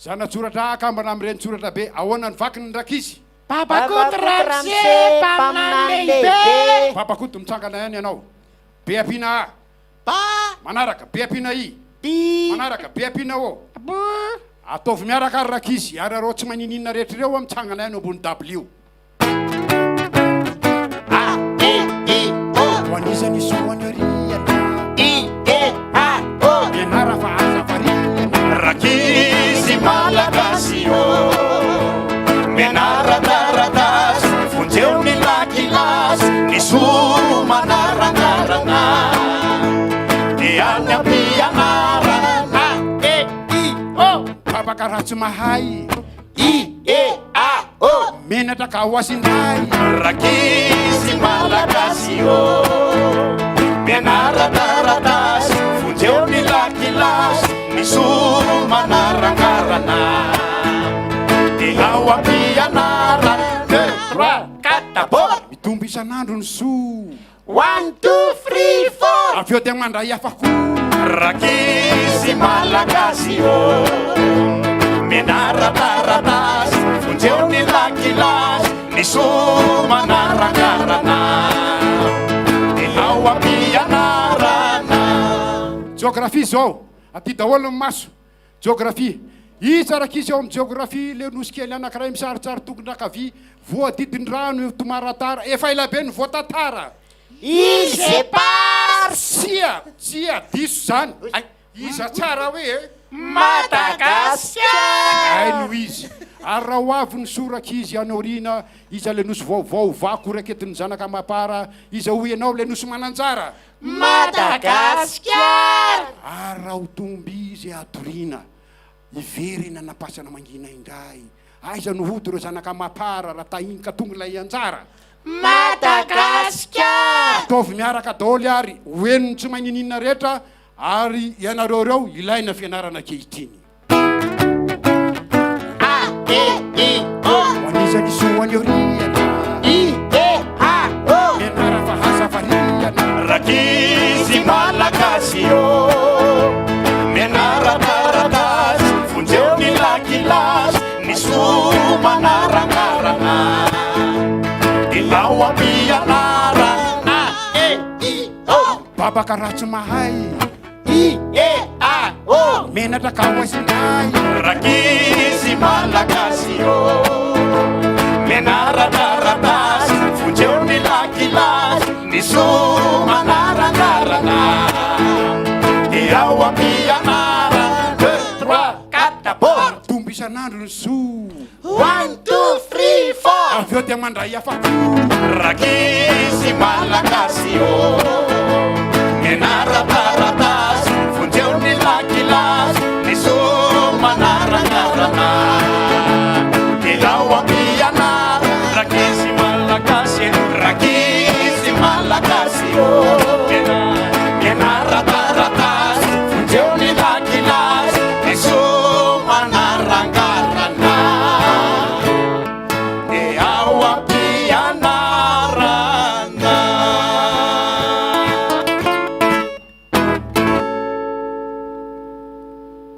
Zanatsoratra akambana amin'ireny soratra be ahoana ny vaky ny rakizy. Papakoto Ramse mpaminany lehibe. Papakoto mitsangana ihany ianao. Be ampiana A. Pa. Manaraka be ampiana I. Pi. Manaraka be ampiana O. Bu. Ataovy miaraka ary rakizy ary arao tsy manininina rehetra ireo mitsangana ihany ambony W. A E I O. Ho anisany soany ariana. I E A O. Mianara fa aza variana. Rakizy malagasy o mianara taratasy vonjeo ny lakilasy ny somana rangarana ny any am-pianarana. E I O. Papakaratsy mahay. I E A O. Menatra ka ho asinday. Rakizy malagasy o mianara taratasy vonjeo ny lakilasy ny somana rangarana ny ao am-pianarana. 2, 3, 4 bola Mitombo isan'andro ny so. 1 2 3 4. Avy eo dia mandray afako. Rakizy malagasy o mianara taratasy vonjeo ny lakilasy ny somana rangarana ny ao am-pianarana. Géographie zao aty daholo ny maso. Géographie iza rakizy ao amin'ny géographie le nosy kely anankiray misaritsary tongon'akavia voadidin-drano tomaratara efa ela be ny voatantara. I separs. Tsia diso zany. Ay, iza tsara hoe Madagasikara. ay no izy ary raha ho avy ny sorakizy anaorina iza le nosy vaovao vako raketiny zanaka mapara iza ho ianao le nosy mananjara. Madagasikara. Ary raha ho tomby izy atorina ivery nanapasana mangina indray aiza no hody reo zanaka mapara raha tahinika tonga ilay anjara. Madagasikara. Ataovy miaraka daholo ary hoeniny tsy manininina rehetra ary ianareo reo ilaina fianarana ankehitriny. A E I O. Ho anisany soany oriana. I E A O. Mianara fa haza variana. Rakizy malagasy o mianara taratasy vonjeo ny lakilasy ny somana rangarana ny ao am-pianarana. E I O. Babakaratsy mahay. I E A O. Menatra ka ho asinday. Rakizy malagasy o mianara taratasy vonjeo ny lakilasy ny somana rangarana ny ao am-pianarana. 2, 3, 4 bola Tombo isan'andro ny so. 1 2 3 4. Avy eo dia mandray afako. Rakizy malagasy o mianara